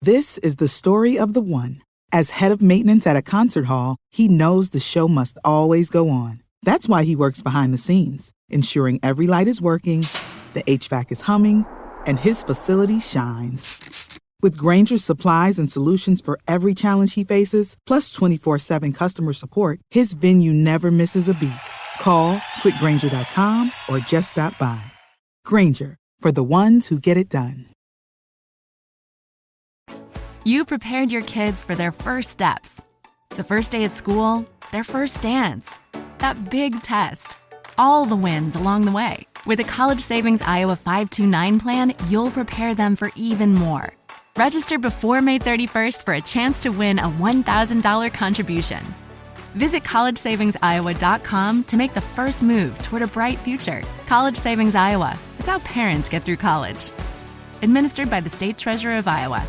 This is the story of the one. As head of maintenance at a concert hall, he knows the show must always go on. That's why he works behind the scenes, ensuring every light is working, the HVAC is humming, and his facility shines. With Grainger's supplies and solutions for every challenge he faces, plus 24/7 customer support, his venue never misses a beat. Call quickgrainger.com or just stop by. Grainger, for the ones who get it done. You prepared your kids for their first steps. The first day at school, their first dance, that big test, all the wins along the way. With a College Savings Iowa 529 plan, you'll prepare them for even more. Register before May 31st for a chance to win a $1,000 contribution. Visit collegesavingsiowa.com to make the first move toward a bright future. College Savings Iowa. It's how parents get through college. Administered by the State Treasurer of Iowa.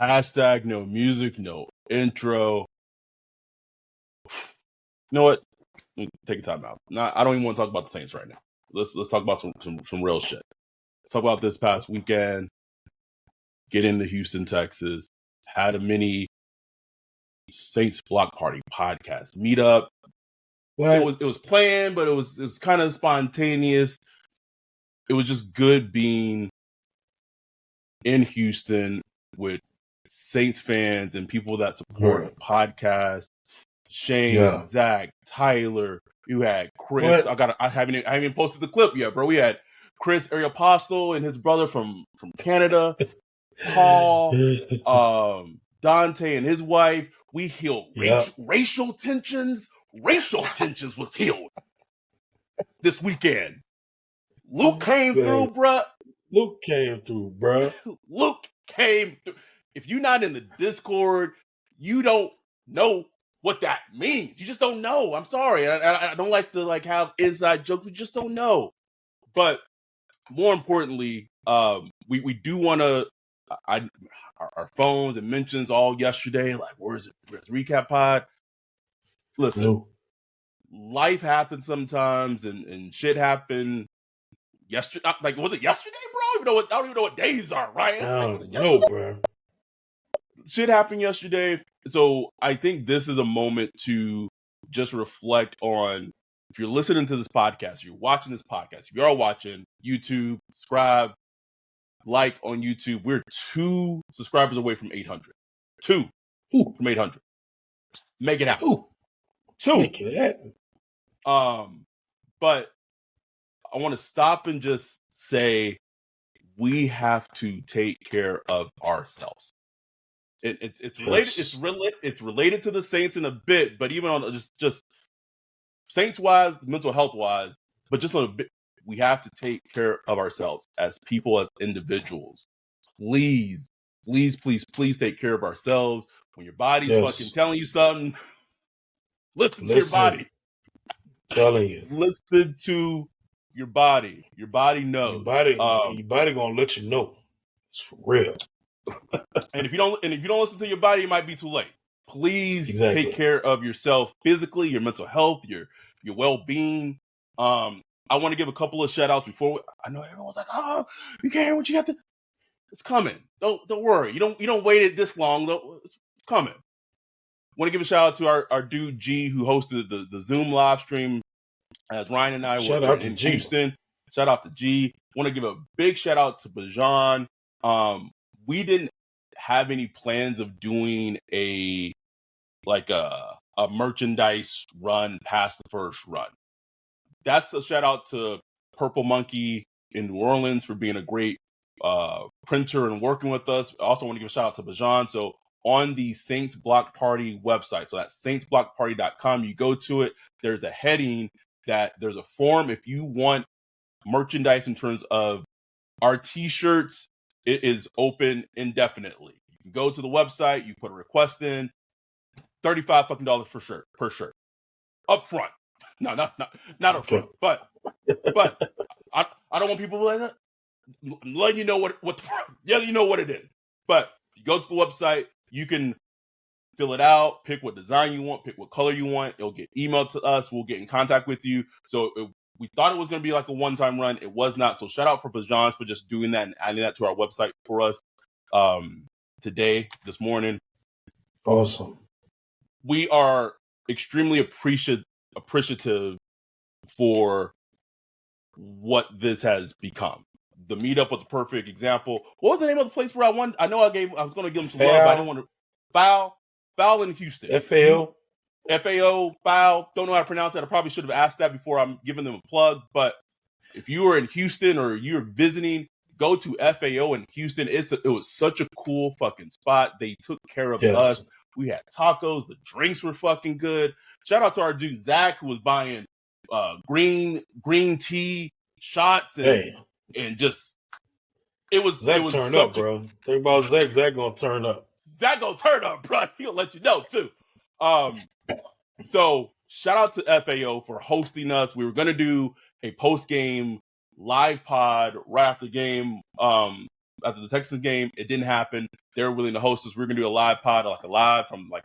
Hashtag no music, no intro. You know what? Take a time out. I don't even want to talk about the Saints right now. Let's talk about some real shit. Let's talk about this past weekend. Get into Houston, Texas. Had a mini Saints block party podcast meetup. Well, it was planned, but it was kind of spontaneous. It was just good being in Houston with Saints fans and people that support the podcast. Shane, Zach, Tyler. You had Chris. I haven't even posted the clip yet, bro. We had Chris Ariapostle and his brother from Canada. Paul, Dante and his wife. We healed racial tensions. Racial tensions was healed this weekend. Luke came through, bruh. Luke came through. If you're not in the Discord, you don't know what that means. You just don't know. I'm sorry. I don't like to have inside jokes. We just don't know. But more importantly, we do want to. Our phones and mentions all yesterday. Where's it? Where's the recap pod? Listen, life happens sometimes, and shit happened yesterday. Was it yesterday, bro? I don't even know what days are, right? No, bro. Shit happened yesterday. So I think this is a moment to just reflect on, if you're listening to this podcast, you're watching this podcast, if you are watching YouTube, subscribe, like on YouTube. We're 2 subscribers away from 800. 2 from 800. Make it happen. 2. Make it happen. But I want to stop and just say we have to take care of ourselves. It's related. It's related to the Saints in a bit, but even on just Saints wise, mental health wise, but just on a bit, we have to take care of ourselves as people, as individuals. Please take care of ourselves. When your body's fucking telling you something, listen to your body. Telling you, listen to your body. Your body knows. Your body gonna let you know. It's for real. And if you don't listen to your body, it might be too late. Please take care of yourself physically, your mental health, your well-being. I want to give a couple of shout outs before I know everyone's like, oh, you can't hear what you have to. It's coming. Don't worry. You don't wait it this long. It's coming. Want to give a shout out to our dude G, who hosted the Zoom live stream as Ryan and I were in Houston. Shout out to G. Want to give a big shout out to Bajan. We didn't have any plans of doing a merchandise run past the first run. That's a shout out to Purple Monkey in New Orleans for being a great printer and working with us. I also want to give a shout out to Bajan. So on the Saints Block Party website, so that's saintsblockparty.com, you go to it, there's a heading that there's a form if you want merchandise in terms of our t-shirts. It is open indefinitely. You can go to the website, you put a request in, $35 per shirt. Up front. No, not up front. But I don't want people like that. I'm letting you know what you know what it is. But you go to the website, you can fill it out, pick what design you want, pick what color you want. It'll get emailed to us. We'll get in contact with you. So We thought it was going to be like a one-time run. It was not. So shout out for Bajan for just doing that and adding that to our website for us this morning. Awesome. We are extremely appreciative for what this has become. The meetup was a perfect example. What was the name of the place where I won? I know I was going to give them some love, but I didn't want to. Foul in Houston. FAO, foul. Don't know how to pronounce that. I probably should have asked that before I'm giving them a plug. But if you are in Houston or you're visiting, go to FAO in Houston. It was such a cool fucking spot. They took care of us. We had tacos. The drinks were fucking good. Shout out to our dude Zach, who was buying green tea shots and just it was Zach turned up, bro. Think about Zach. Zach gonna turn up. Zach gonna turn up, bro. He'll let you know too. So shout out to FAO for hosting us. We were gonna do a post game live pod right after the game. After the Texans game, it didn't happen. They were willing to host us. We were gonna do a live pod, like a live from like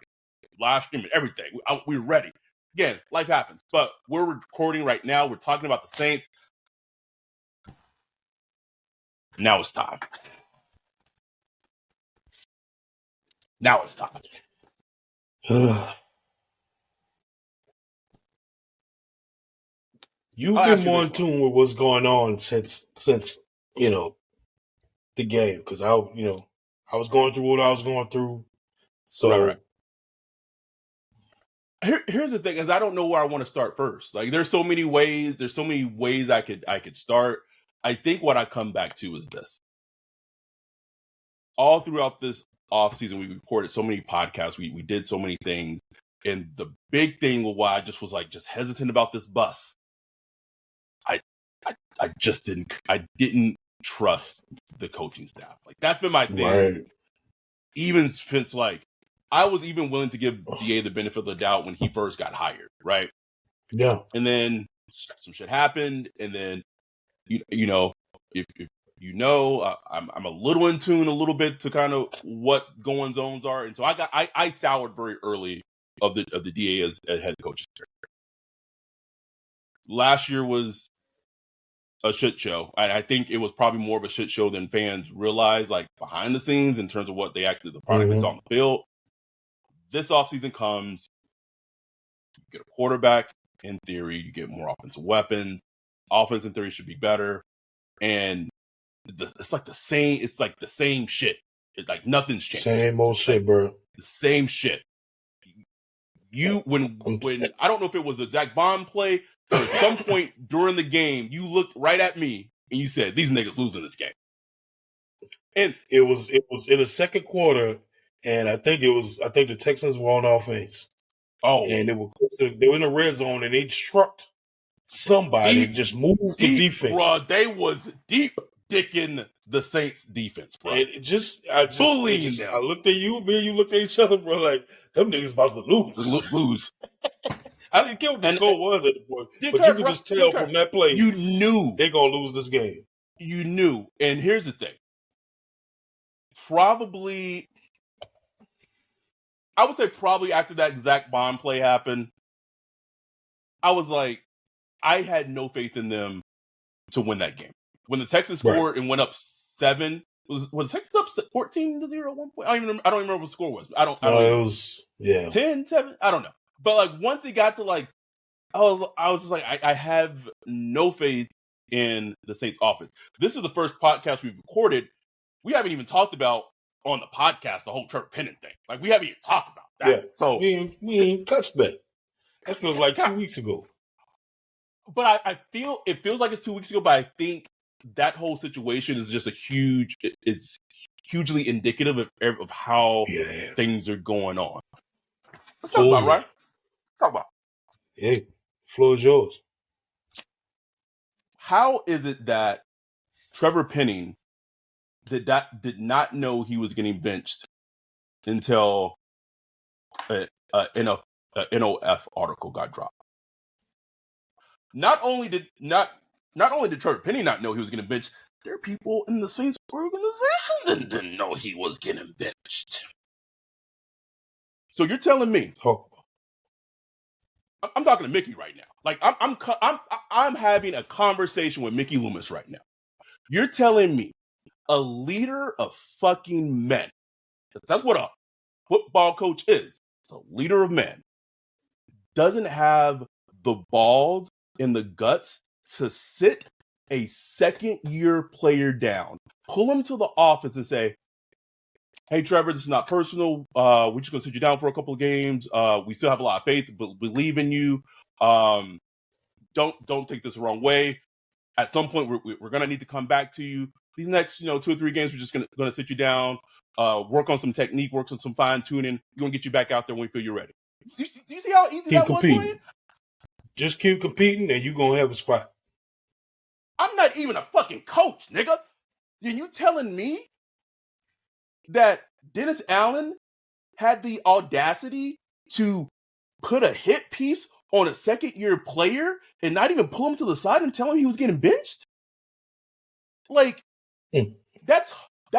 live stream and everything. We were ready. Again, life happens, but we're recording right now. We're talking about the Saints. Now it's time. You've been more in tune with what's going on since the game, because I was going through what I was going through. So right. Here's the thing, is I don't know where I want to start first. Like there's so many ways I could start. I think what I come back to is this. All throughout this offseason, we recorded so many podcasts. We did so many things. And the big thing why I just was like just hesitant about this bus. I just didn't trust the coaching staff. Like that's been my thing. Right. Even since like I was even willing to give DA the benefit of the doubt when he first got hired, right? Yeah. And then some shit happened, and then you know, if I'm a little in tune a little bit to kind of what going zones are, and so I soured very early of the DA as head coach. Last year was a shit show. I think it was probably more of a shit show than fans realized, like behind the scenes in terms of what they actually the product that's on the field. This offseason comes, you get a quarterback in theory, you get more offensive weapons. Offense in theory should be better, and it's like the same shit. It's like nothing's changed. Same old shit, bro. The same shit. When I don't know if it was a Zach Bond play, but at some point during the game, you looked right at me and you said, "These niggas losing this game." And it was in the second quarter, and I think the Texans were on offense. Oh, and they were in the red zone, and they struck somebody and just moved the defense. Bro, they was deep dicking the Saints defense, bro. And I looked at you, me and you looked at each other, bro, like them niggas about to lose. I didn't care what the score was at the point, but you could just tell from that play, you knew they're gonna lose this game. You knew. And here's the thing. Probably after that Zach Bond play happened, I was like, I had no faith in them to win that game. When the Texans scored and went up 7, was the Texans up 14-0 at one point? I don't even remember what the score was. It was 10-7. I don't know. But like once it got to like, I was just like, I have no faith in the Saints offense. This is the first podcast we've recorded. We haven't even talked about on the podcast the whole Trevor Penning thing. Like we haven't even talked about that. Yeah. So we ain't touched that. That feels like 2 weeks ago. But it feels like it's 2 weeks ago, but I think that whole situation is just it's hugely indicative of how things are going on. Let's talk about, right? Talk about. Yeah, the floor is yours. How is it that Trevor Penning did not know he was getting benched until an NOF article got dropped? Not only did Trevor Penning not know he was getting benched, there are people in the Saints organization that didn't know he was getting benched. So you're telling me? Oh. I'm talking to Mickey right now. Like I'm having a conversation with Mickey Loomis right now. You're telling me a leader of fucking men. That's what a football coach is. It's a leader of men. Doesn't have the balls and the guts to sit a second-year player down, pull him to the office and say, hey, Trevor, this is not personal. We're just going to sit you down for a couple of games. We still have a lot of faith, but believe in you. Don't take this the wrong way. At some point, we're going to need to come back to you. These next, 2 or 3 games, we're just going to sit you down, work on some technique, work on some fine tuning. We're going to get you back out there when we feel you're ready. Do you see how easy that was for you? Just keep competing, and you're going to have a spot. I'm not even a fucking coach, nigga. And you telling me that Dennis Allen had the audacity to put a hit piece on a second-year player and not even pull him to the side and tell him he was getting benched? Like, that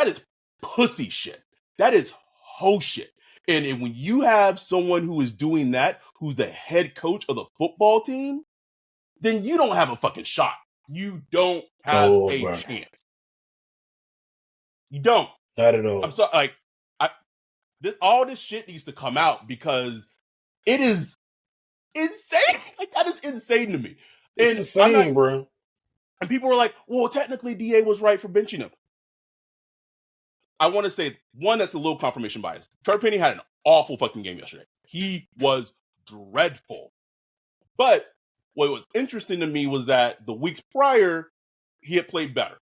is pussy shit. That is hoe shit. And when you have someone who is doing that, who's the head coach of the football team, then you don't have a fucking shot. You don't have a chance. You don't. Not at all. I'm sorry. Like, all this shit needs to come out because it is insane. Like, that is insane to me. It's insane, bro. And people were like, well, technically DA was right for benching him. I want to say, one, that's a little confirmation bias. Trevor Penny had an awful fucking game yesterday. He was dreadful. But what was interesting to me was that the weeks prior, he had played better.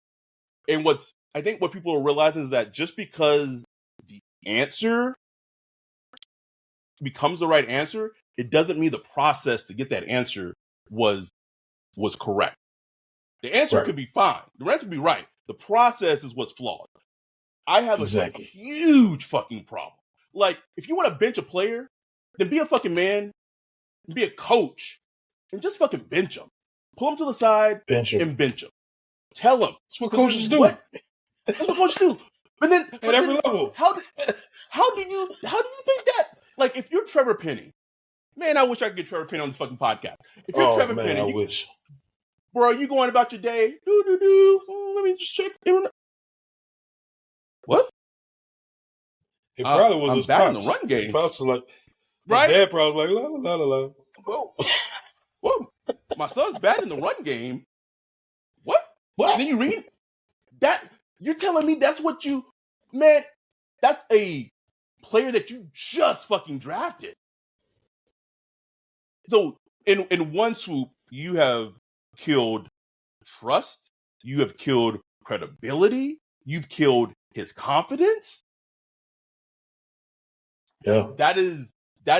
And I think what people are realizing is that just because the answer becomes the right answer, it doesn't mean the process to get that answer was correct. The answer could be fine. The answer could be right. The process is what's flawed. I have a huge fucking problem. Like, if you want to bench a player, then be a fucking man, and be a coach, and just fucking bench him. Pull him to the side and bench him. Tell him. That's what coaches do. That's what coaches do. But then at every level. How do you think that? Like, if you're Trevor Penny, man, I wish I could get Trevor Penny on this fucking podcast. If you're Trevor Penny, I wish. Bro, you going about your day? Let me just check. What? It probably was his back in the run game. Pops was like, right? His dad probably was like, la la la la. Whoa. My son's bad in the run game. What? And then you read that? You're telling me that's what you, man? That's a player that you just fucking drafted. So in one swoop, you have killed trust. You have killed credibility. You've killed his confidence. Yeah. That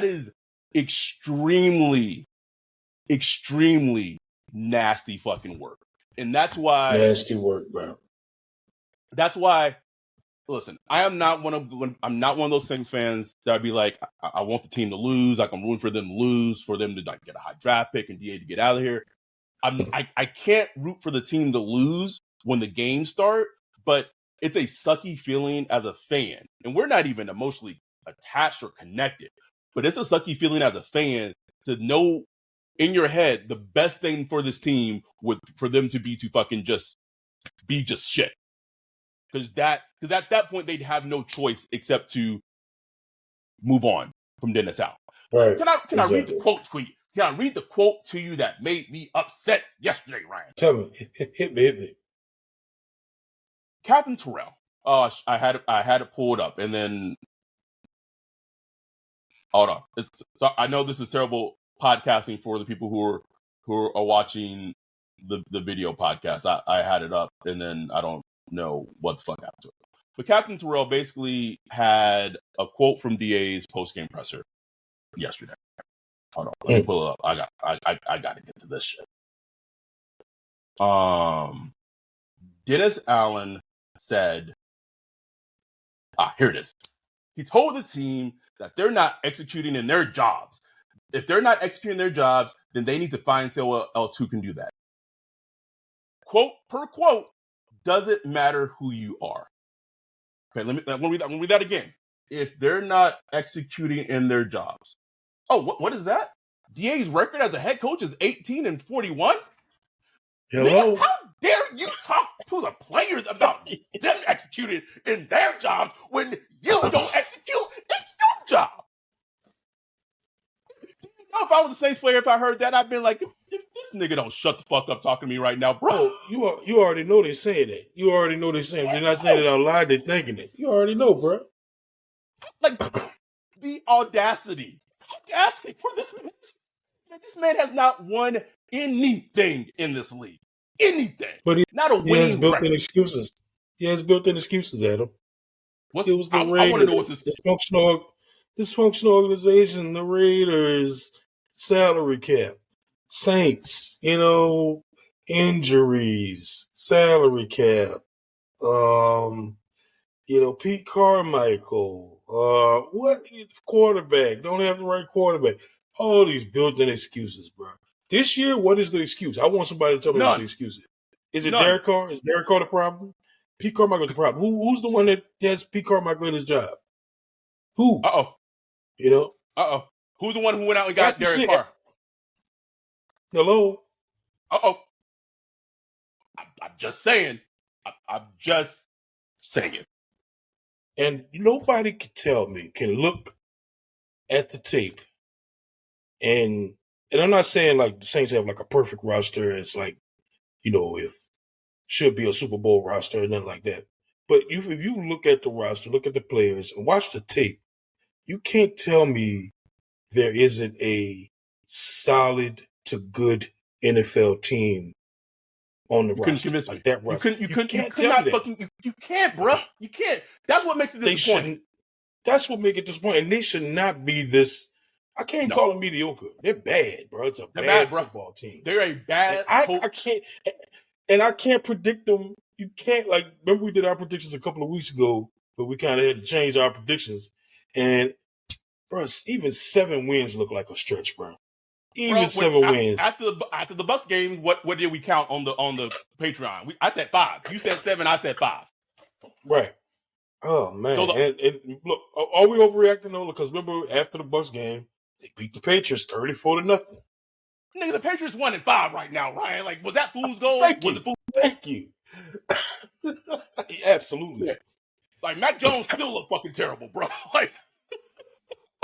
is extremely, extremely nasty fucking work. And that's why nasty work, bro. That's why, listen, I'm not one of those Saints fans that I'd be like, I want the team to lose. Like, I'm rooting for them to lose, for them to like get a high draft pick and DA to get out of here. I can't root for the team to lose when the games start, but it's a sucky feeling as a fan. And we're not even emotionally attached or connected, but it's a sucky feeling as a fan to know in your head the best thing for this team would for them to be to fucking just be just shit. Because at that point they'd have no choice except to move on from Dennis Allen. Right. Can I read the quote to you? Can I read the quote to you that made me upset yesterday, Ryan? Tell me. Hit me. Captain Terrell. I had it pulled up, and then hold on. I know this is terrible podcasting for the people who are watching the video podcast. I had it up, and then I don't know what the fuck happened to it. But Captain Terrell basically had a quote from DA's post-game presser yesterday. Hold on, let me pull it up. I got to get to this shit. Dennis Allen said, here it is. He told the team that they're not executing in their jobs. If they're not executing their jobs, then they need to find someone else who can do that. Quote per quote, doesn't matter who you are. Okay, let me read that again. If they're not executing in their jobs. Oh, what is that? DA's record as a head coach is 18-41. Hello? Nigga, how dare you talk to the players about them executing in their jobs when you don't execute in your job? If I was a Saints player, if I heard that, I'd been like, if this nigga don't shut the fuck up talking to me right now, bro. Oh, you already know they're saying that. You already know they're saying they're not saying it out loud, they're thinking it. You already know, bro. Like, the audacity for this man. This man has not won anything in this league. Anything. But not a winning has built-in record. excuses. He has built-in excuses, Adam. It was the I Raiders. want to know what this Dysfunctional organization, the Raiders, salary cap, Saints, injuries, salary cap, Pete Carmichael, what quarterback, don't have the right quarterback. All these built-in excuses, bro. This year, what is the excuse? I want somebody to tell me what the excuse is. Is it Derek Carr? Is Derek Carr the problem? Pete Carmichael's the problem. Who's the one that has Pete Carmichael in his job? Who? Uh-oh. Who's the one who went out and got Derek Carr? Hello? Uh-oh. I'm just saying. I'm just saying. And nobody can look at the tape and I'm not saying like the Saints have like a perfect roster. It's like, if should be a Super Bowl roster or nothing like that. But if you look at the roster, look at the players and watch the tape, you can't tell me there isn't a solid to good NFL team on the roster. Couldn't convince me. That roster. You can't, bro. You can't. That's what makes it disappointing. That's what makes it disappointing. And they should not be this. I can't call them mediocre. They're bad, bro. It's a bad football team. They're a bad coach. I can't predict them. You can't, remember we did our predictions a couple of weeks ago, but we kind of had to change our predictions. And, bro, even 7 wins look like a stretch, bro. Even 7 wins. After the Bucs game, what did we count on the Patreon? I said 5. You said 7. I said 5. Right. Oh man. So and look, are we overreacting though? Because remember after the Bucs game, they beat the Patriots 34-0. Nigga, the Patriots 1-5 right now, Ryan. Like, was that fool's goal? Thank you. Absolutely. Yeah. Like, Mac Jones still look fucking terrible, bro. Like,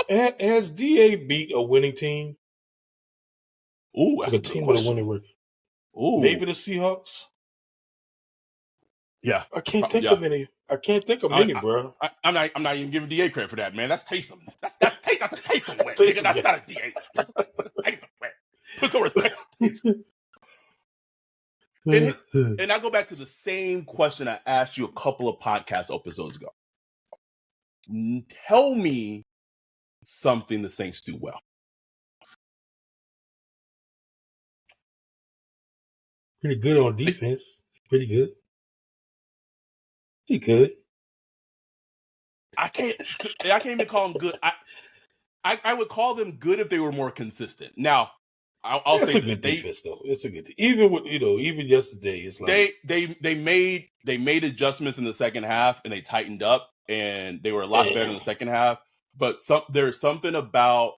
has DA beat a winning team? Ooh, that's a team with a winning record. Ooh, maybe the Seahawks. Yeah, I can't think of any. I can't think of many, bro. I'm not even giving DA credit for that, man. That's Taysom. That's a Taysom win, nigga. That's not a DA. That's a Taysom win. Put some respect on Taysom. And I go back to the same question I asked you a couple of podcast episodes ago. Tell me something the Saints do well. Pretty good on defense. Pretty good. I can't even call them good. I would call them good if they were more consistent. Now, I'll say a good defense though. It's a good even with even yesterday. It's like they made adjustments in the second half and they tightened up and they were a lot better in the second half. But there's something about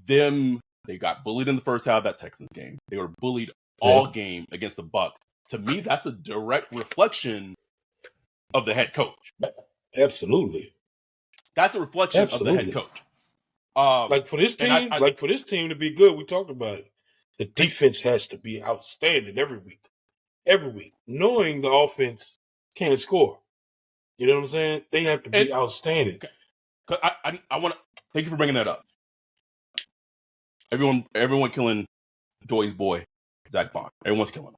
them. They got bullied in the first half of that Texans game. They were bullied all game against the Bucs. To me, that's a direct reflection of the head coach. Absolutely. That's a reflection of the head coach. For this team, for this team to be good, we talked about it. The defense has to be outstanding every week, knowing the offense can't score. You know what I'm saying? They have to be outstanding. Okay. I want to thank you for bringing that up. Everyone killing Joy's boy, Zach Bond. Everyone's killing him.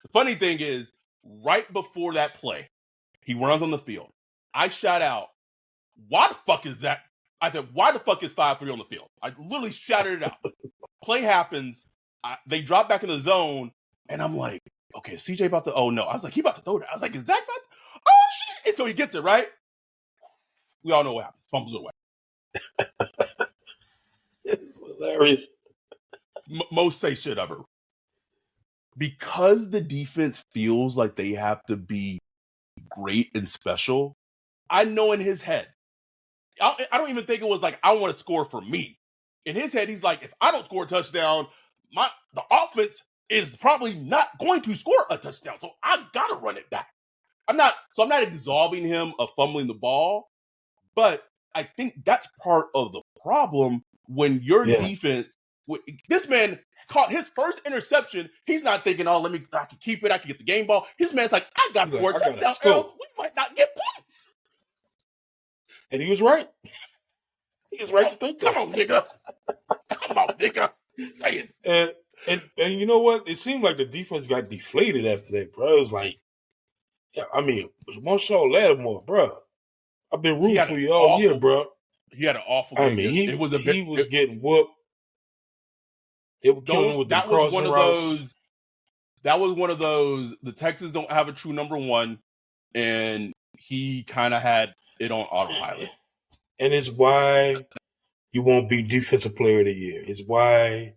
The funny thing is, right before that play, he runs on the field. I shout out, why the fuck is that? I said, why the fuck is 5-3 on the field? I literally shouted it out. Play happens. They drop back in the zone, and I'm like, okay, is CJ about to? Oh, no. I was like, he about to throw that. I was like, is Zach about to? Oh, shit. And so he gets it, right? We all know what happens. Fumbles away. It's hilarious. Most say shit ever. Because the defense feels like they have to be great and special, I know in his head, I don't even think it was like, I want to score for me. in his head, he's like, if I don't score a touchdown, the offense is probably not going to score a touchdown. So I gotta run it back. I'm not absolving him of fumbling the ball, but I think that's part of the problem when your defense. This man caught his first interception. He's not thinking, I can keep it. I can get the game ball. His man's like, I got to score a touchdown, else we might not get points. And he was right. He was right to think that. Come on, nigga. Say it. And you know what? It seemed like the defense got deflated after that, bro. It was like, Marshawn Lattimore, bro. I've been rooting for you all year, bro. He had an awful game. He was getting whooped. They were killing him with the crossing routes. That was one of those. The Texans don't have a true number one, and he kind of had it on autopilot. And it's why you won't be defensive player of the year. It's why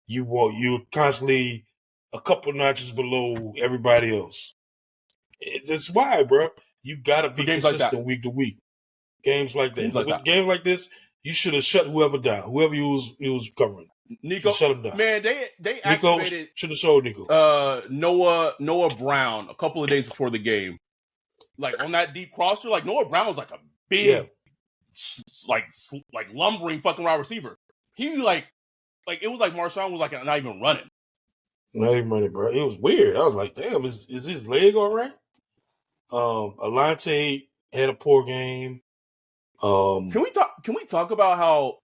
you're constantly a couple notches below everybody else. That's why, bro. You got to be consistent week to week. Games like that. Games like this, you should have shut whoever down. Whoever you was covering. Nico, shut him down. Man, they activated. Should have showed Nico. Noah Brown a couple of days before the game, like on that deep crosser. Like Noah Brown was like a big, like lumbering fucking wide receiver. He like it was like Marshawn was like not even running. Not even running, bro. It was weird. I was like, damn, is his leg all right? Alante had a poor game. Can we talk about how?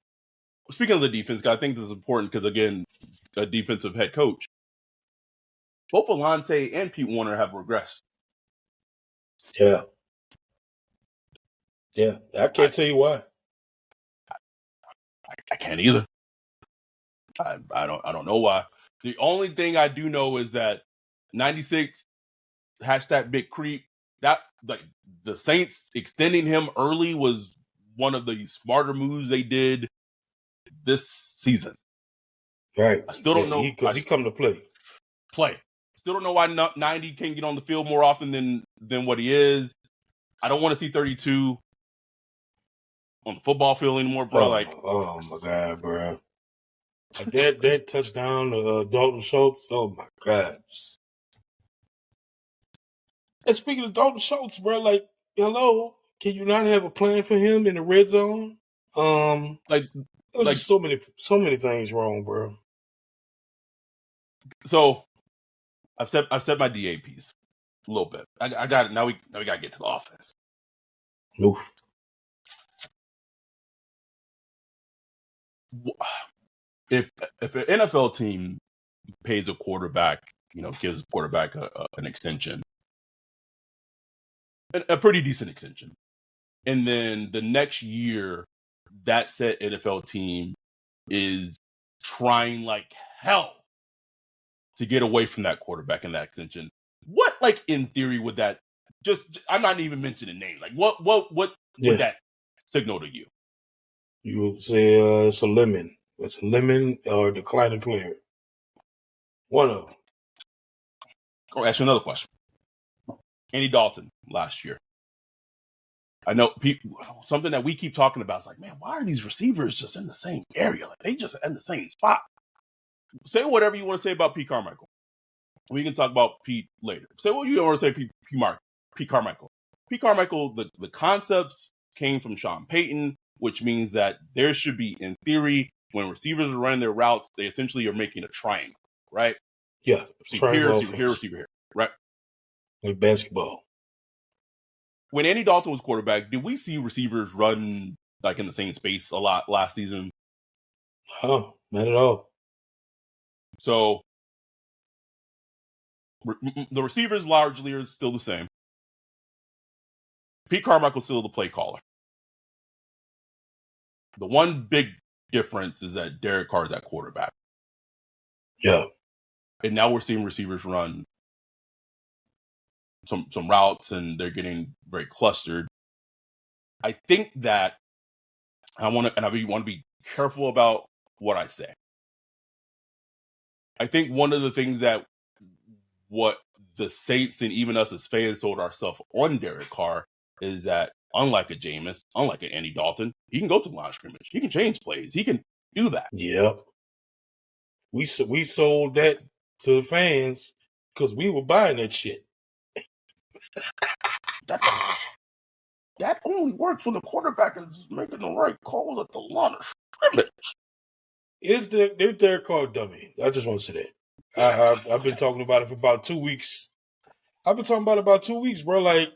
Speaking of the defense, I think this is important because, again, a defensive head coach. Both Alante and Pete Warner have regressed. Yeah. Yeah. I can't tell you why. I can't either. I don't know why. The only thing I do know is that 96 #big creep. That like the Saints extending him early was one of the smarter moves they did this season. Right. I still don't know because he come to play. Still don't know why 90 can't get on the field more often than what he is. I don't want to see 32 on the football field anymore, bro. Oh my God, bro. Like that touchdown to Dalton Schultz. Oh my God. And speaking of Dalton Schultz, bro, like, hello, can you not have a plan for him in the red zone? There's so many things wrong, bro. So I've set my DAPs a little bit. I got it. Now we gotta get to the offense. Oof. If an NFL team pays a quarterback, gives a quarterback an extension, a pretty decent extension, and then the next year that said NFL team is trying like hell to get away from that quarterback and that extension. What, like, in theory, would that I'm not even mentioning names. Like, what would that signal to you? You would say it's a lemon. It's a lemon or a declining player. One of them. I'll ask you another question. Andy Dalton last year. I know something that we keep talking about is like, man, why are these receivers just in the same area? Like, they just in the same spot. Say whatever you want to say about Pete Carmichael. We can talk about Pete later. Say what you want to say, Pete Carmichael. Pete Carmichael, the concepts came from Sean Payton, which means that there should be, in theory, when receivers are running their routes, they essentially are making a triangle, right? Yeah. Receiver here, receiver here, right? Like basketball. When Andy Dalton was quarterback, did we see receivers run like in the same space a lot last season? Oh, not at all. So the receivers largely are still the same. Pete Carmichael's still the play caller. The one big difference is that Derek Carr's at quarterback. Yeah. And now we're seeing receivers run some routes, and they're getting very clustered. I think that I want to be careful about what I say. I think one of the things that what the Saints and even us as fans sold ourselves on Derek Carr is that unlike a Jameis, unlike an Andy Dalton, he can go to the line of scrimmage. He can change plays. He can do that. Yep. We sold that to the fans because we were buying that shit. That only works when the quarterback is making the right calls at the line of scrimmage. They're Derek Carr dummy. I just want to say that. I've been talking about it for about 2 weeks. I've been talking about it about 2 weeks, bro. Like,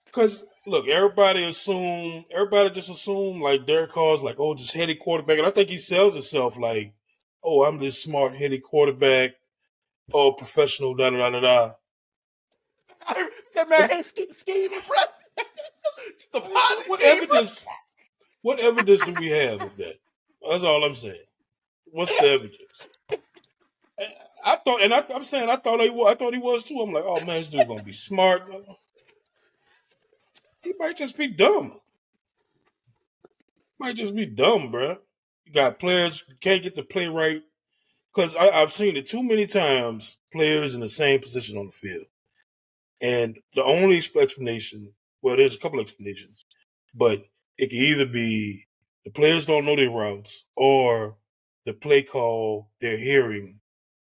because look, everybody just assume like Derek Carr's like, oh, just heady quarterback, and I think he sells himself like, oh, I'm this smart heady quarterback, oh, professional, da da da da da. That man scheme, bro. What evidence do we have of that? That's all I'm saying. What's the evidence? I thought he was too. I'm like, oh man, this dude gonna be smart. He might just be dumb. Bro. You got players who can't get the play right. Because I've seen it too many times, players in the same position on the field. And the only explanation, well, there's a couple explanations, but it can either be the players don't know their routes or the play call they're hearing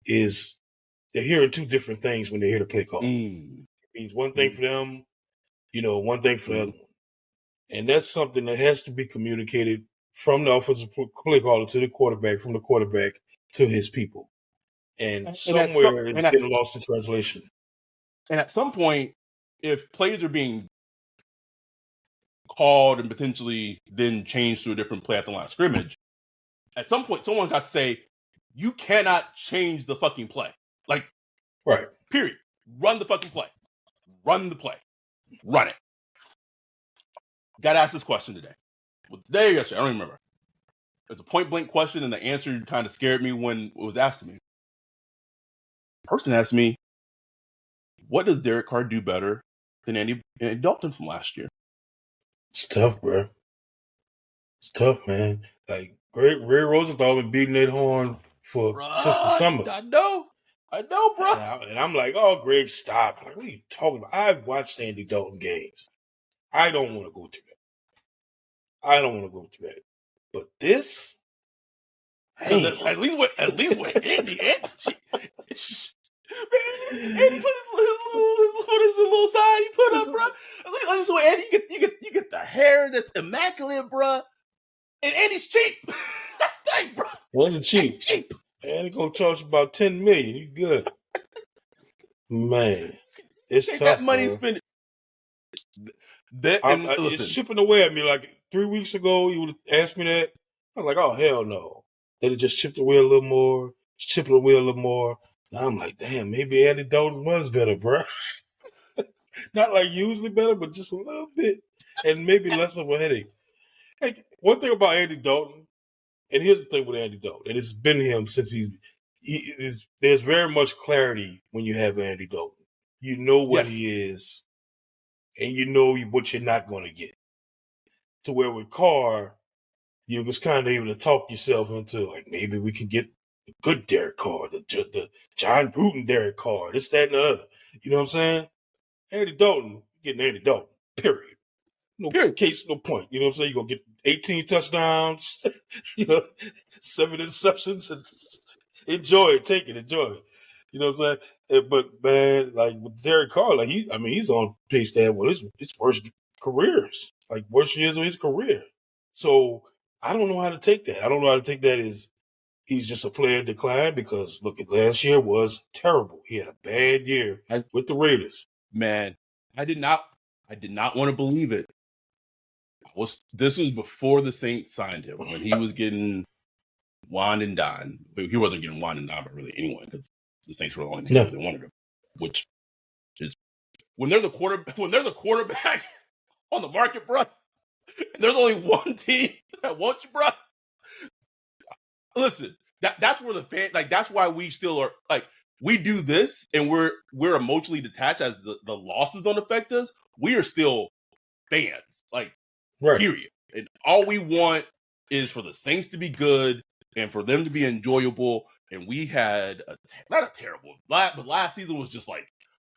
they're hearing two different things when they hear the play call. It means one thing for them, one thing for the other one. And that's something that has to be communicated from the offensive play caller to the quarterback, from the quarterback to his people. And somewhere it's getting lost in translation. And at some point, if plays are being called and potentially then changed to a different play at the line of scrimmage, at some point someone got to say, you cannot change the fucking play. Like, right. Period. Run the fucking play. Run the play. Run it. Got to ask this question today. Well, today or yesterday, I don't even remember. It's a point blank question, and the answer kind of scared me when it was asked to me. The person asked me, what does Derek Carr do better than Andy Dalton from last year? It's tough, bro. It's tough, man. Like, Ray Rosenthal been beating that horn since the summer. I know, bro. And I'm like, oh, Greg, stop. Like, what are you talking about? I've watched Andy Dalton games. I don't want to go through that. But this, at least with Andy, Andy put his little side he put up, bro. At least with Andy, you get the hair that's immaculate, bro. And Andy's cheap. That's the thing, bro. Andy's cheap. Andy gonna charge you about $10 million. You good, man? It's tough. That money spent. It's chipping away at me. Like 3 weeks ago, you would have asked me that. I was like, oh, hell no. They'd have just chipped away a little more. Now I'm like, damn, maybe Andy Dalton was better, bro. Not like usually better, but just a little bit. And maybe less of a headache. Hey, one thing about Andy Dalton, and here's the thing with Andy Dalton, and it's been him since there's very much clarity when you have Andy Dalton. You know what he is, and you know what you're not going to get. To where with Carr, you was kind of able to talk yourself into, like, maybe we can get the good Derek Carr, the John Gruden Derek Carr, this, that, and the other. You know what I'm saying? Andy Dalton, getting Andy Dalton, period. No case, no point. You know what I'm saying? You're going to get 18 touchdowns, 7 interceptions. And enjoy it. You know what I'm saying? But, man, like with Derek Carr, like he's on pace to have one of his worst careers, like worst years of his career. So I don't know how to take that. I don't know how to take that as he's just a player in decline because, look, last year was terrible. He had a bad year with the Raiders. Man, I did not want to believe it. This was before the Saints signed him, when he was getting wine and dine. But he wasn't getting wine and dine by really anyone, because the Saints were the only team that wanted him. Which is when they're the quarterback on the market, bro. And there's only one team that wants you, bro. Listen, that's where the fan, like, that's why we still are, like, we do this and we're emotionally detached as the losses don't affect us. We are still fans, like, period. And all we want is for the Saints to be good and for them to be enjoyable. And we had not a terrible, but last season was just like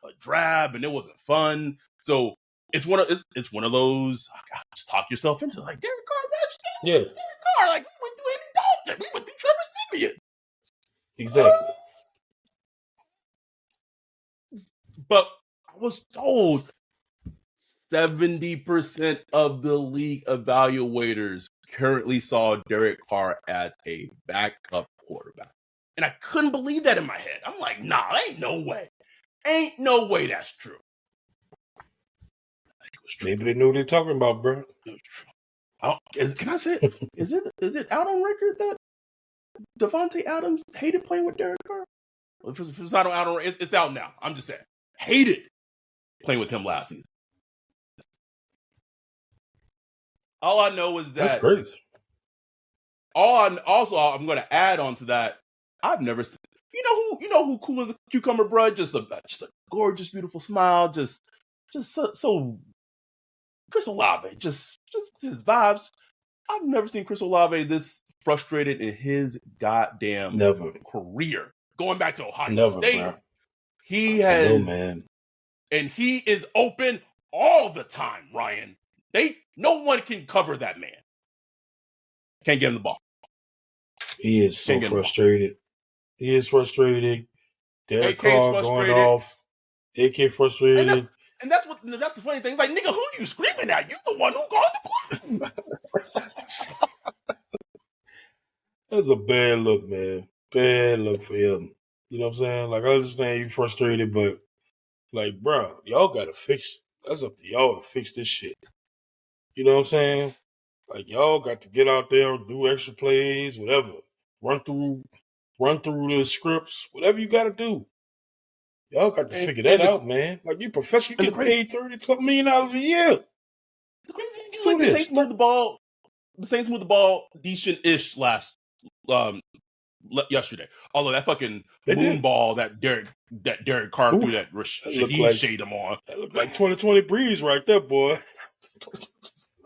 a drab and it wasn't fun. So it's one of those. Just talk yourself into, like, Derek Carr, Carr. Like, we went through Andy Dalton. We went through Trevor Siemian. Exactly. But I was told 70% of the league evaluators currently saw Derek Carr as a backup quarterback. And I couldn't believe that in my head. I'm like, nah, ain't no way. Ain't no way that's true. I think it was true. Maybe they knew what they're talking about, bro. It was true. Can I say it? Is it out on record that Devontae Adams hated playing with Derek Carr? If it's not out on, it's out now. I'm just saying, hated playing with him last season. All I know is that That's crazy. I'm going to add on to that. I've never seen. You know who cool as a cucumber, bro? Just a gorgeous, beautiful smile. Just so Chris Olave. Just his vibes. I've never seen Chris Olave this frustrated in his goddamn career. Going back to Ohio State, bro. He has, man, and he is open all the time. Ryan, no one can cover that man. Can't get him the ball. He is so frustrated. He is frustrated. Derek Carr going off. AK frustrated. And that's the funny thing. It's like, nigga, who you screaming at? You the one who called the plays. That's a bad look, man. Bad look for him. You know what I'm saying? Like, I understand you frustrated, but like, bro, y'all gotta fix. That's up to y'all to fix this shit. You know what I'm saying? Like, y'all got to get out there, do extra plays, whatever. Run through the scripts, whatever you got to do. Y'all got to figure that out, man. Like, you professional, you get paid $30 million a year. The Saints moved the ball decent-ish yesterday. Although that fucking moon ball that Derek Carr threw that Shaheed shade him on. That looked like 2020 breeze right there, boy.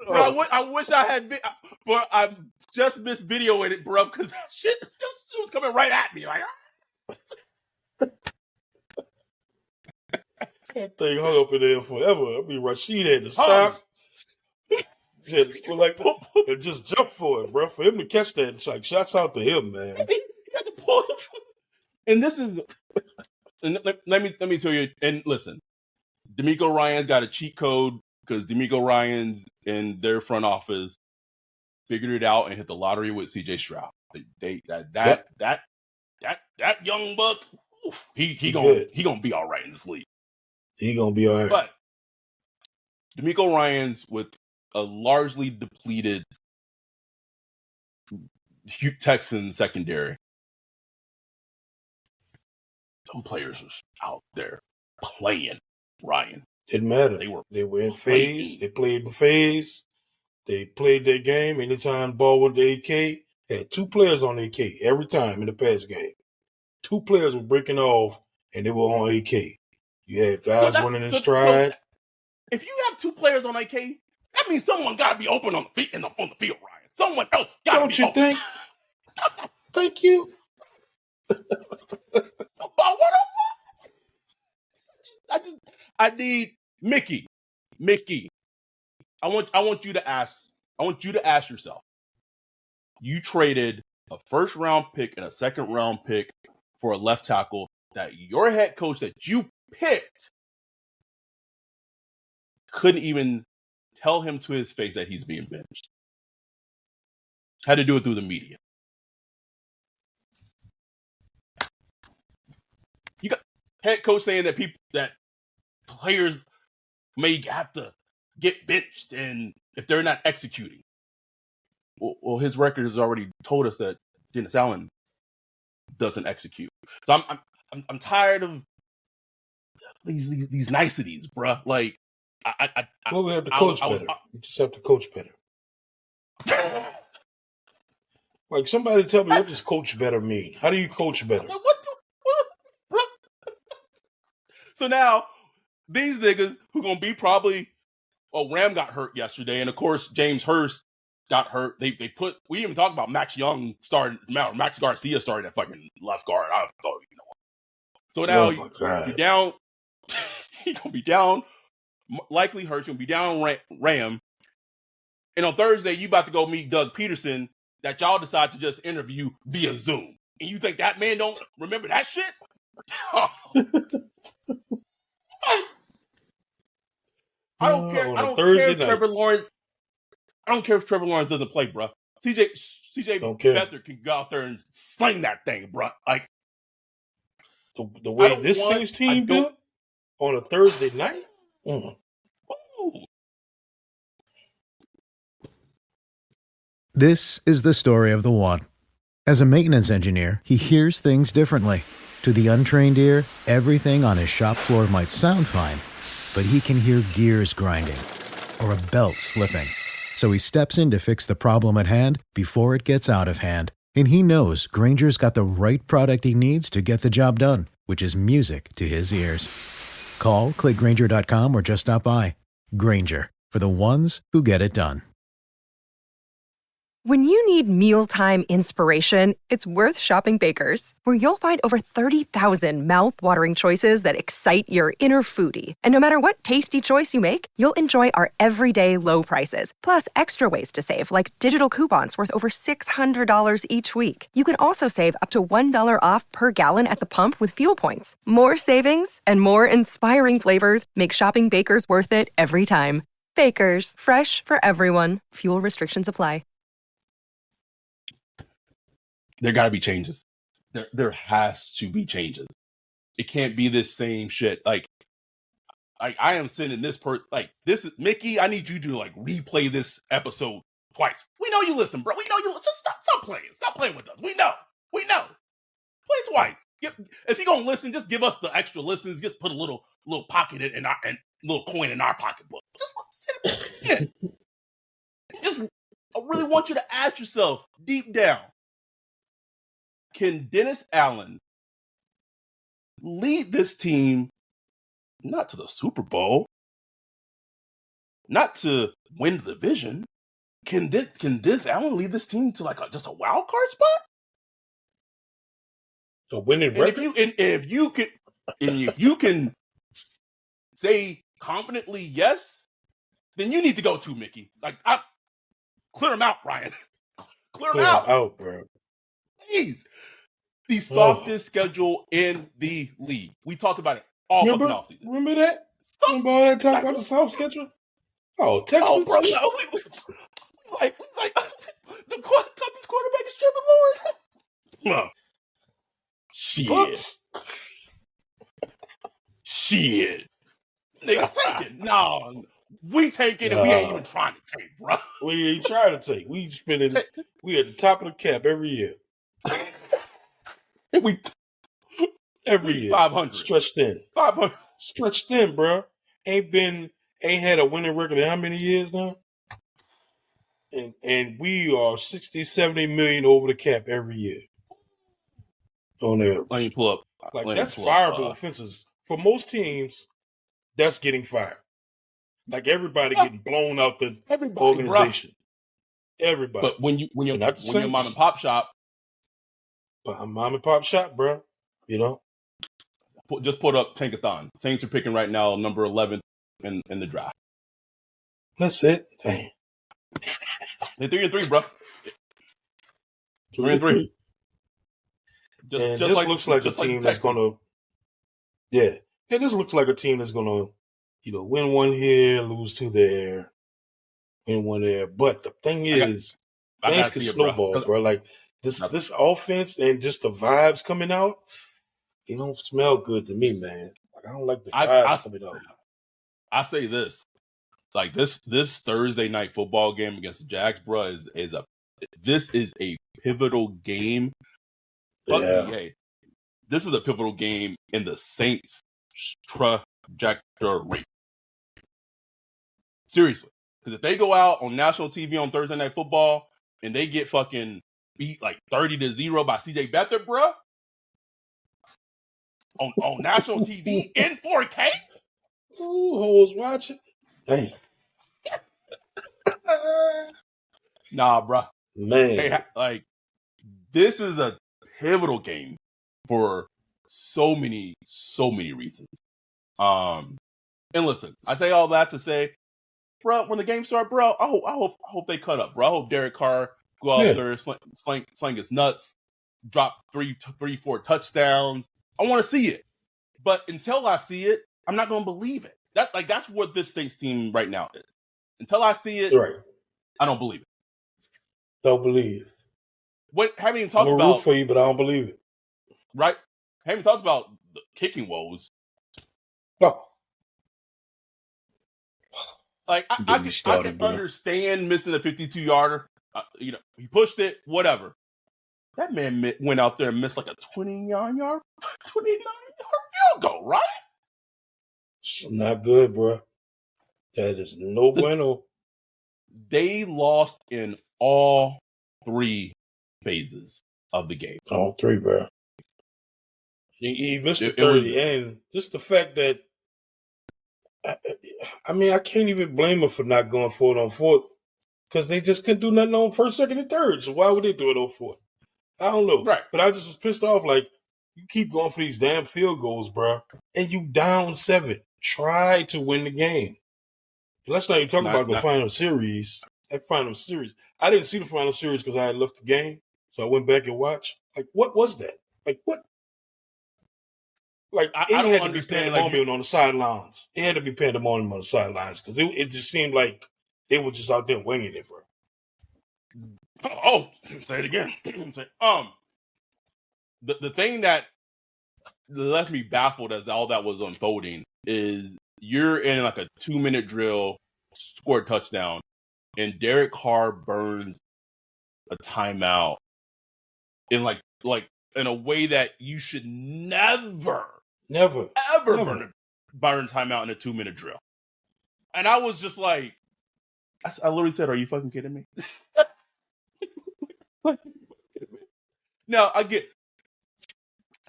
Bro, I wish I had been, but I just missed videoing it, bro, because that shit was coming right at me. Like, that thing hung up in there forever. I mean, Rashid had to stop. And just jump for it, bro. For him to catch that, it's like, shouts out to him, man. And this is, and let me tell you, and listen, D'Amico Ryan's got a cheat code because D'Amico Ryan's in their front office figured it out and hit the lottery with CJ Stroud. That young buck, he gonna be all right in this league. He gonna be all right. But D'Amico Ryan's with a largely depleted Texan secondary. Some players are out there playing, Ryan. Didn't matter. They were in phase. They played in phase. They played their game. Anytime ball went to AK, had two players on AK every time in the pass game. Two players were breaking off, and they were on AK. You had guys running in stride. So if you have two players on AK, that means someone got to be open on the field, Ryan. Someone else got to be open. Don't you think? Thank you. I need Mickey. I want you to ask yourself. You traded a first round pick and a second round pick for a left tackle that your head coach that you picked couldn't even tell him to his face that he's being benched. Had to do it through the media. You got head coach saying that players may have to get benched and if they're not executing. Well, his record has already told us that Dennis Allen doesn't execute. So I'm tired of these niceties, bruh. Like we have to coach better. We just have to coach better. Like, somebody tell me what does coach better mean? How do you coach better? So now these niggas who gonna be probably, Ram got hurt yesterday, and of course James Hurst got hurt. We even talked about Max Garcia starting at fucking left guard. I thought, you know what? So now you're down. You're gonna be down. Likely Hurst. You're gonna be down Ram. And on Thursday, you about to go meet Doug Peterson that y'all decide to just interview via Zoom. And you think that man don't remember that shit? I don't care. I don't care if Trevor Lawrence. I don't care if Trevor Lawrence doesn't play, bro. CJ Beathard can go out there and sling that thing, bro. Like the way this Saints team built on a Thursday night. This is the story of the one. As a maintenance engineer, he hears things differently. To the untrained ear, everything on his shop floor might sound fine, but he can hear gears grinding or a belt slipping. So he steps in to fix the problem at hand before it gets out of hand. And he knows Grainger's got the right product he needs to get the job done, which is music to his ears. Call, click Grainger.com, or just stop by. Grainger, for the ones who get it done. When you need mealtime inspiration, it's worth shopping Baker's, where you'll find over 30,000 mouth-watering choices that excite your inner foodie. And no matter what tasty choice you make, you'll enjoy our everyday low prices, plus extra ways to save, like digital coupons worth over $600 each week. You can also save up to $1 off per gallon at the pump with fuel points. More savings and more inspiring flavors make shopping Baker's worth it every time. Baker's, fresh for everyone. Fuel restrictions apply. There got to be changes. There has to be changes. It can't be this same shit. Like I am sending this this is Mickey. I need you to like replay this episode twice. We know you listen, bro. We know you listen. Stop playing. Stop playing with us. We know. Play it twice. If you're gonna listen, just give us the extra listens. Just put a little pocket in our and little coin in our pocketbook. Just I really want you to ask yourself deep down. Can Dennis Allen lead this team not to the Super Bowl, not to win the division? Can Dennis Allen lead this team to like just a wild card spot? A winning record? If you can say confidently yes, then you need to go too, Mickey. Like clear him out, Ryan. Clear him out, bro. Please. The softest schedule in the league. We talked about it all fucking offseason. Remember that? Remember all that talk about the soft schedule? Oh, Texans. Oh, bro, we like the toughest quarterback is Trevor Lawrence. Shit. Niggas take it. No, we take it and we ain't even trying to take, bro. We ain't trying to take. We spending. We at the top of the cap every year. Every year. 500. Stretched in. 500. Stretched in, bro. Ain't had a winning record in how many years now? And we are 60, 70 million over the cap every year. On there. Let me pull up. That's fireable offenses. For most teams, that's getting fired. Like everybody getting blown out the organization. Bro. Everybody. But when you're mom and pop shop. But a mom and pop shop, bro. You know? Just put up Tankathon. Saints are picking right now number 11 in the draft. That's it. Dang. They're 3-3, bro. 3-3. This looks like a team that's gonna. Yeah. And this looks like a team that's gonna, win one here, lose two there, win one there. But the thing is, things can snowball, bro. Like this offense and just the vibes coming out, it don't smell good to me, man. Like I don't like the vibes coming out. I say this. Like this Thursday night football game against the Jags, bro, this is a pivotal game. Hey, this is a pivotal game in the Saints' trajectory. Seriously, because if they go out on national TV on Thursday Night Football and they get fucking beat like 30-0 by CJ Beathard, bro, on national TV in 4K. Who's watching? Hey. Nah, bro. Man. Hey, this is a pivotal game for so many reasons. And listen, I say all that to say, bro, when the game starts, bro, I hope they cut up, bro. I hope Derek Carr go out there, slang his nuts, drop three, 4 touchdowns. I want to see it, but until I see it, I'm not going to believe it. That's what this Saints team right now is. Until I see it, right. I don't believe it. Don't believe. Haven't even I'm talked gonna about root for you, but I don't believe it. right. Haven't talked about the kicking woes. Oh. Like I can understand missing a 52-yarder. He pushed it, whatever. That man went out there and missed like a 29-yard field goal, right? It's not good, bro. That is no bueno. They lost in all 3 phases of the game. All 3, bro. He missed the third at the end. Just the fact that, I mean, I can't even blame him for not going for it on 4th because they just couldn't do nothing on 1st, 2nd, and 3rd. So why would they do it on 4th? I don't know. Right. But I just was pissed off. Like, you keep going for these damn field goals, bro, and you down 7. Try to win the game. And let's not even talk about the final series. That final series. I didn't see the final series because I had left the game. So I went back and watched. Like, what was that? Like, what? Like, it had to be pandemonium on the sidelines. It had to be pandemonium on the sidelines because it just seemed like they were just out there winging it, bro. Oh, say it again. The thing that left me baffled as all that was unfolding is you're in like a 2-minute drill, score a touchdown, and Derek Carr burns a timeout in like in a way that you should never burn timeout in a 2-minute drill. And I was just like, I literally said, "Are you fucking kidding me?" Now I get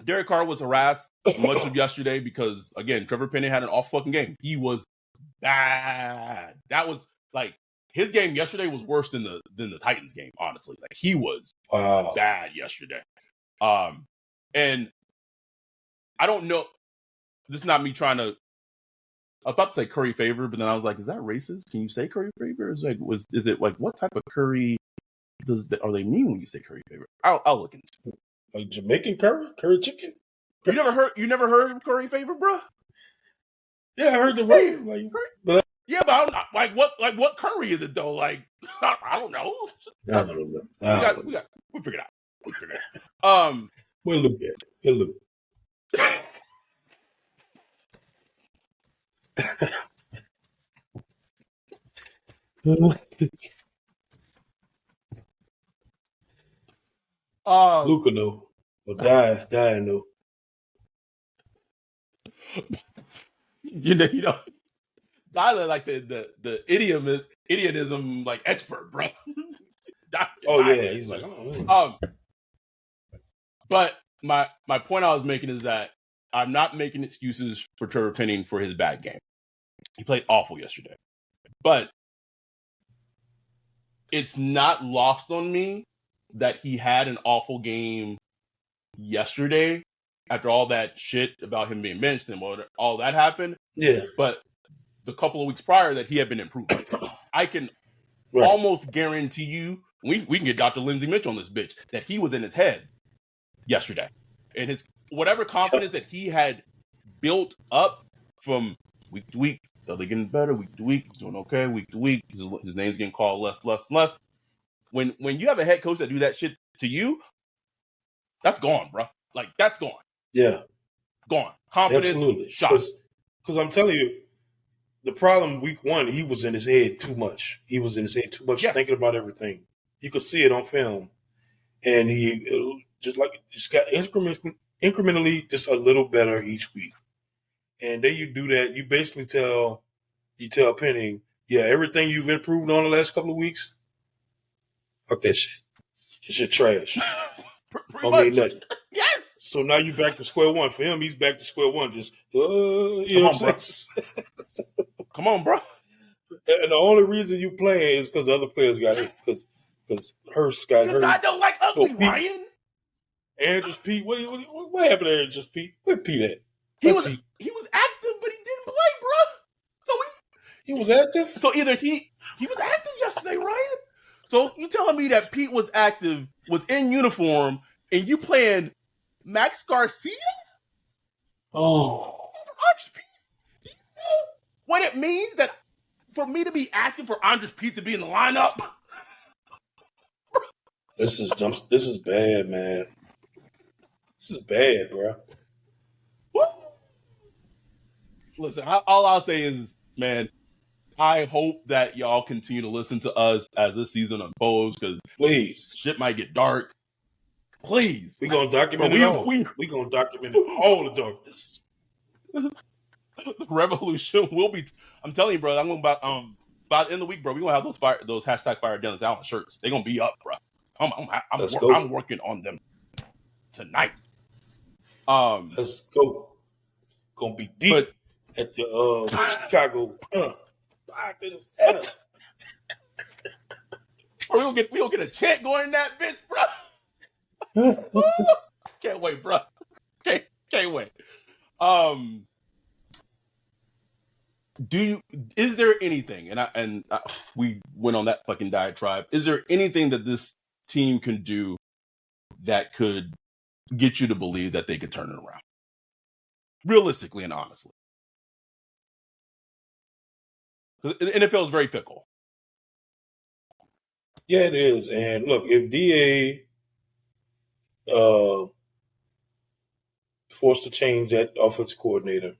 Derek Carr was harassed much of yesterday because again, Trevor Penny had an off fucking game. He was bad. That was like his game yesterday was worse than the Titans game. Honestly, like he was bad yesterday. And I don't know. This is not me trying to. I was about to say curry favor, but then I was like, "Is that racist? Can you say curry favor? Is it like what type of curry are they mean when you say curry favor?" I'll look into it. Like Jamaican curry chicken. You never heard of curry favor, bro? Yeah, I heard the word. But I'm not, what curry is it though? Like I don't know. I don't know. We'll figure it out. We'll look at it. We'll look. Luca no, or die no. You know, Tyler like the idiomism like expert, bro. Yeah, he's like, oh. But my point I was making is that I'm not making excuses for Trevor Penning for his bad game. He played awful yesterday, but it's not lost on me that he had an awful game yesterday after all that shit about him being benched and all that happened. Yeah. But the couple of weeks prior that he had been improving. I can almost guarantee you, we can get Dr. Lindsey Mitchell on this bitch, that he was in his head yesterday. And his whatever confidence that he had built up from week to week, so they're getting better, week to week, he's doing okay, week to week, his name's getting called less. When you have a head coach that do that shit to you, that's gone, bro. Like, that's gone. Yeah. Gone. Confidence, absolutely. shot. Because I'm telling you, the problem week 1, he was in his head too much. He was in his head too much, thinking about everything. You could see it on film. And he just got incrementally just a little better each week. And then you do that, you basically tell Penning, yeah, everything you've improved on the last couple of weeks, fuck that shit. That shit trash. Pretty much. Nothing. Yes. So now you back to square one. For him, he's back to square one. Just you know what I'm saying? Come on, bro. And the only reason you playing is because other players got hurt. Because Hurst got hurt. I don't like ugly, Ryan. Andrews Pete. What happened to Andrews Pete? Where Pete at? He was active, but he didn't play, bro. So he was active. So either he was active yesterday, Ryan. So you telling me that Pete was active, was in uniform, and you playing Max Garcia? Oh, Do you know what it means that for me to be asking for Andres Pete to be in the lineup? this is bad, man. This is bad, bro. Listen, all I'll say is, man, I hope that y'all continue to listen to us as this season unfolds, because Please. shit might get dark. Please. We're going to document it all. We're going to document all the darkness. The revolution will be. I'm telling you, bro. I'm going by the end of the week, bro. We gonna have those hashtag Fire Dylan Allen shirts. They're gonna be up, bro. I'm working on them tonight. Let's go. Gonna be deep at the Chicago. We'll get a chant going in that bitch, bro. Can't wait, bro. Can't wait. Is there anything, and we went on that fucking diatribe, is there anything that this team can do that could get you to believe that they could turn it around? Realistically and honestly. The NFL is very fickle. Yeah, it is. And look, if DA forced to change that offensive coordinator,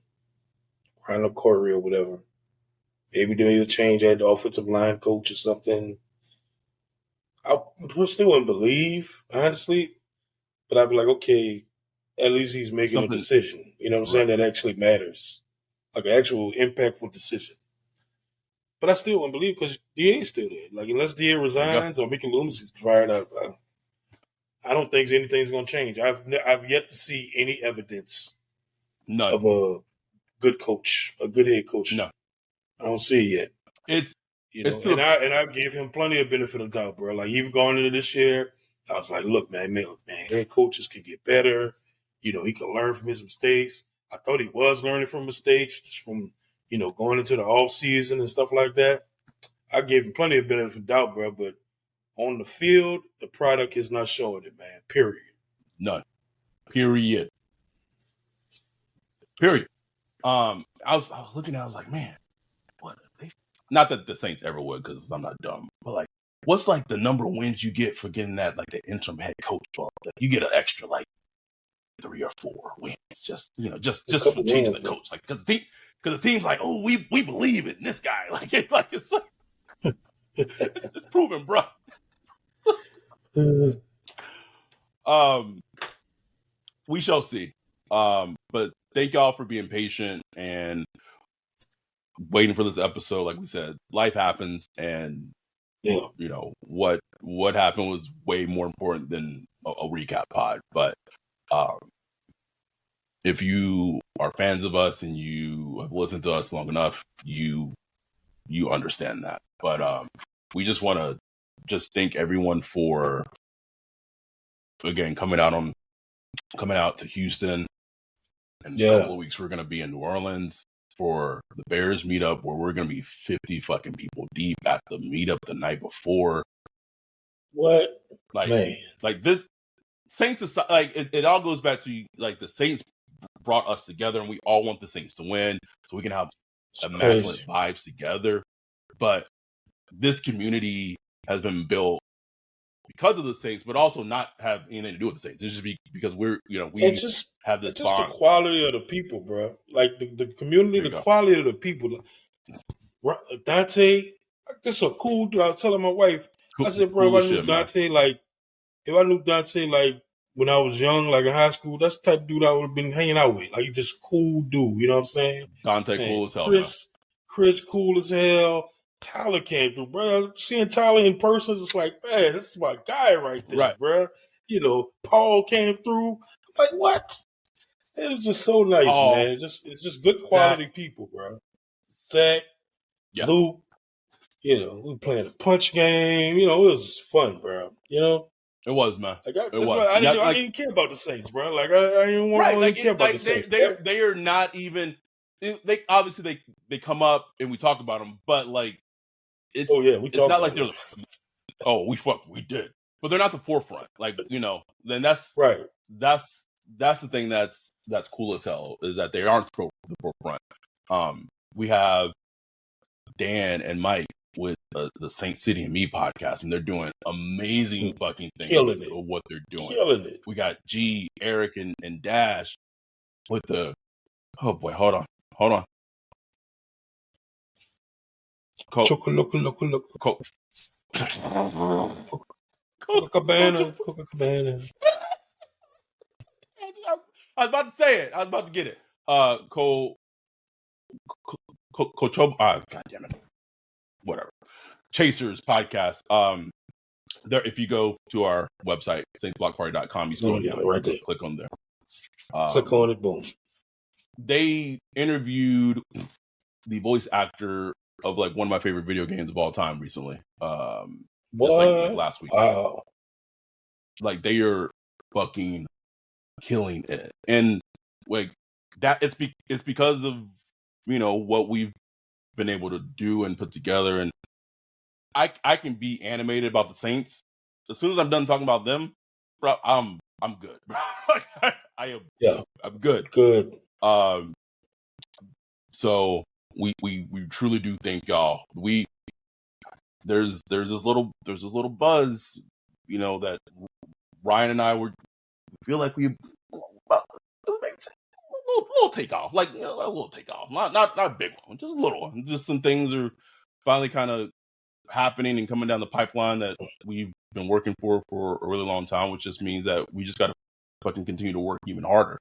Ryan Corey or whatever, maybe they need to change that offensive line coach or something. I still wouldn't believe, honestly, but I'd be like, okay, at least he's making a decision. You know what I'm saying? That actually matters. Like an actual impactful decision. But I still wouldn't believe because DA's still there. Like, unless DA resigns or Mickey Loomis is fired up, I don't think anything's going to change. I've yet to see any evidence of a good coach, a good head coach. No. I don't see it yet. And I gave him plenty of benefit of doubt, bro. Like, even going into this year, I was like, look, man, head coaches can get better. He can learn from his mistakes. I thought he was learning from mistakes just from, going into the off season and stuff like that. I gave him plenty of benefit of doubt, bro. But on the field, the product is not showing it, man. Period. None. Period. I was looking at it, I was like, man, what? Not that the Saints ever would, because I'm not dumb, but like, what's like the number of wins you get for getting that, like the interim head coach ball? Like, you get an extra like 3 or 4 wins, just for changing the coach. Like, because the team's like, oh, we believe in this guy. It's proven, bro. We shall see. But thank y'all for being patient and waiting for this episode. Like we said, life happens, and what happened was way more important than a recap pod. But if you are fans of us and you have listened to us long enough, you understand that. But we just want to thank everyone for, again, coming out to Houston. In a couple of weeks, we're going to be in New Orleans for the Bears meetup, where we're going to be 50 fucking people deep at the meetup the night before. What? Man. Like this Saints is like, it all goes back to like the Saints brought us together, and we all want the Saints to win so we can have immaculate vibes together. But this community has been built because of the Saints, but also not have anything to do with the Saints. It's just because we have this bond. The quality of the people, bro. Like the community, the quality of the people. Dante, this is a cool dude. I was telling my wife, I said, bro, if I knew Dante, like when I was young, like in high school, that's the type of dude I would have been hanging out with. Like, just cool dude, you know what I'm saying? Dante cool as hell. Chris cool as hell. Tyler came through, bro. Seeing Tyler in person, it's like, man, this is my guy right there, bro. Paul came through. I'm like, what? It was just so nice, man. It's just good quality people, bro. Zach, Luke, we were playing a punch game. It was fun, bro. It was, man. Like, I didn't care about the Saints, bro. Like, I didn't want to care about the Saints. They are not even. They obviously they come up and we talk about them, but like, it's not like they're oh, we did, but they're not the forefront. Like, then that's Right. That's the thing that's cool as hell, is that they aren't the forefront. We have Dan and Mike with the Saint City and Me podcast, and they're doing amazing fucking things Killing it. of what they're doing. Killing it. We got G, Eric, and Dash with the. Oh boy, hold on. Look. Coca-Cabana. I was about to say it. I was about to get it. God damn it. Whatever. Chasers podcast. There, if you go to our website, saintsblockparty.com, you scroll down, right there. Click on there. Click on it, boom. They interviewed the voice actor of like one of my favorite video games of all time recently. Just like last week. Wow. Like, they are fucking killing it, and like that. It's because of what we've been able to do and put together, and I can be animated about the Saints. As soon as I'm done talking about them, bro, I'm good. I am. Yeah, I'm good. Good. So we truly do thank y'all. There's this little buzz, that Ryan and I feel like we little takeoff, like a little takeoff, not a big one, just a little one. Just some things are finally kind of happening and coming down the pipeline that we've been working for a really long time, which just means that we just got to fucking continue to work even harder,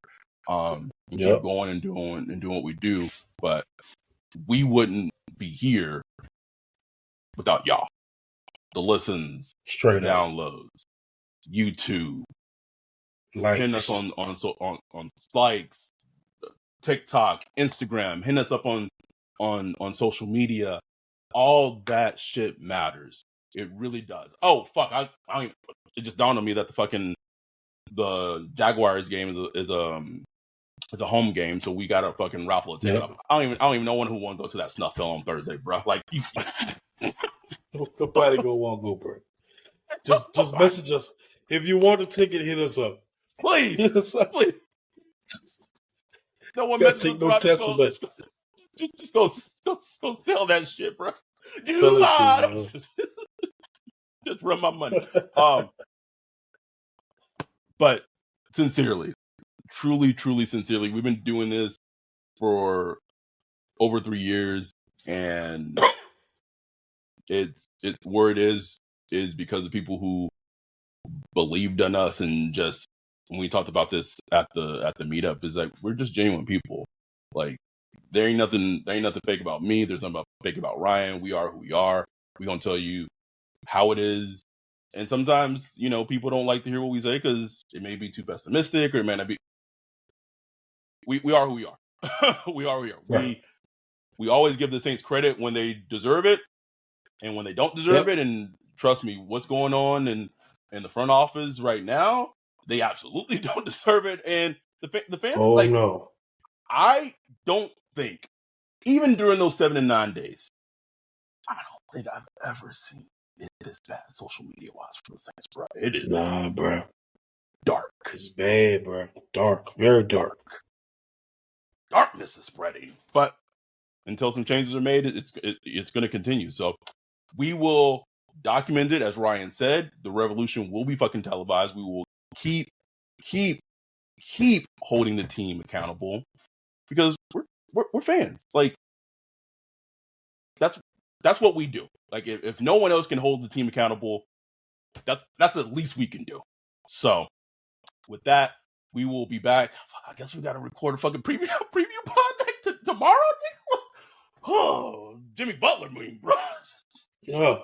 and keep going and doing what we do. But we wouldn't be here without y'all. The listens, straight downloads, YouTube, likes, hitting us on likes, TikTok, Instagram, hitting us up on social media. All that shit matters. It really does. Oh fuck! It just dawned on me that the Jaguars game is a home game, so we got a fucking raffle to take up. I don't even know who won to go to that snuff film on Thursday, bro. Like, nobody won't go, bro. Just message us if you want a ticket. Hit us up, please. Hit us up. Please. No one take no test of it. Just go sell that shit, bro. Sell that shit, just run my money. But sincerely, truly sincerely, we've been doing this for over 3 years, and it's where it is because of people who believed in us, and just when we talked about this at the meetup, is like, we're just genuine people. Like, there ain't nothing fake about me. There's nothing fake about Ryan. We are who we are. We're gonna tell you how it is. And sometimes, people don't like to hear what we say because it may be too pessimistic, or it may not be. We are who we are. We are who we are. Right. We always give the Saints credit when they deserve it, and when they don't deserve it. And trust me, what's going on in the front office right now, they absolutely don't deserve it. And the fans, no. I don't think, even during those 7 and 9 days, I don't think I've ever seen it this bad social media wise for the Saints, bro. It is bro. Dark. It's bad, bro. Dark, very dark. Darkness is spreading, but until some changes are made, it's going to continue. So we will document it, as Ryan said. The revolution will be fucking televised. We will keep holding the team accountable, because we're fans. Like, that's what we do. Like, if no one else can hold the team accountable, that's the least we can do. So with that, we will be back. I guess we got to record a fucking preview pod tomorrow. Oh, Jimmy Butler meme, bro. Yeah.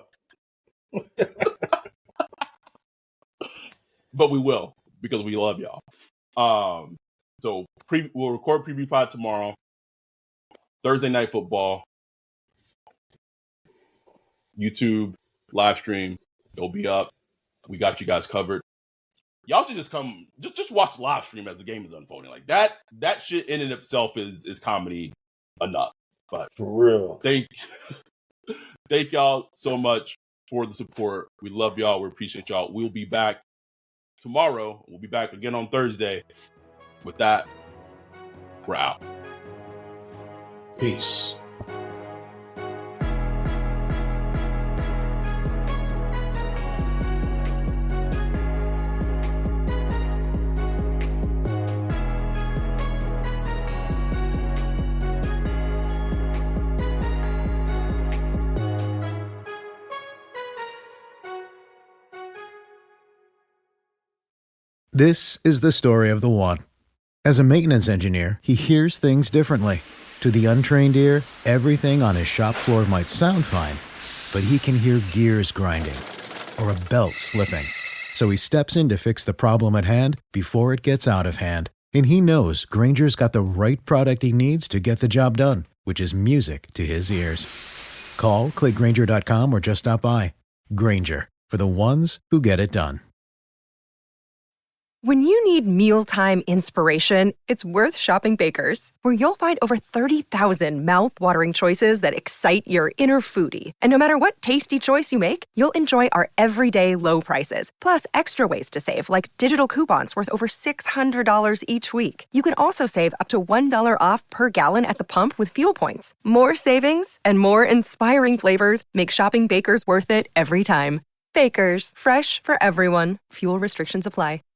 But we will, because we love y'all. So we'll record preview pod tomorrow. Thursday Night Football. YouTube live stream. It'll be up. We got you guys covered. Y'all should just come, just watch live stream as the game is unfolding. Like, that shit in and of itself is comedy enough. But for real, thank y'all so much for the support. We love y'all. We appreciate y'all. We'll be back tomorrow. We'll be back again on Thursday. With that, we're out. Peace. This is the story of the one. As a maintenance engineer, he hears things differently. To the untrained ear, everything on his shop floor might sound fine, but he can hear gears grinding or a belt slipping. So he steps in to fix the problem at hand before it gets out of hand. And he knows Grainger's got the right product he needs to get the job done, which is music to his ears. Call, click Grainger.com, or just stop by. Grainger, for the ones who get it done. When you need mealtime inspiration, it's worth shopping Baker's, where you'll find over 30,000 mouth-watering choices that excite your inner foodie. And no matter what tasty choice you make, you'll enjoy our everyday low prices, plus extra ways to save, like digital coupons worth over $600 each week. You can also save up to $1 off per gallon at the pump with fuel points. More savings and more inspiring flavors make shopping Baker's worth it every time. Baker's, fresh for everyone. Fuel restrictions apply.